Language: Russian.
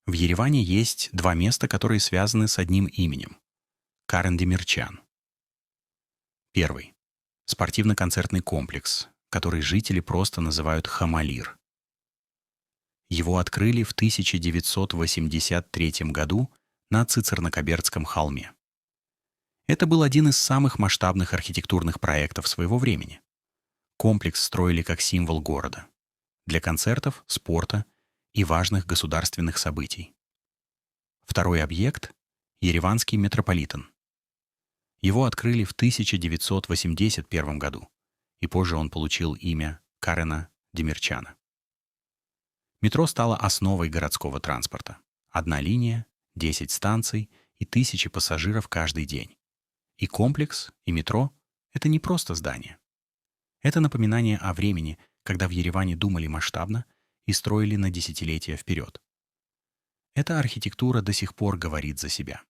В Ереване есть два места, которые связаны с одним именем — Карен-Демирчан. Первый — спортивно-концертный комплекс, который жители просто называют Хамалир. Его открыли в 1983 году на Цицерно-Кобердском холме. Это был один из самых масштабных архитектурных проектов своего времени. Комплекс строили как символ города для концертов, спорта и важных государственных событий. Второй объект — Ереванский метрополитен. Его открыли в 1981 году, и позже он получил имя Карена Демирчана. Метро стало основой городского транспорта. Одна линия, 10 станций и тысячи пассажиров каждый день. И комплекс, и метро — это не просто здание. Это напоминание о времени, когда в Ереване думали масштабно и строили на десятилетия вперед. Эта архитектура до сих пор говорит за себя.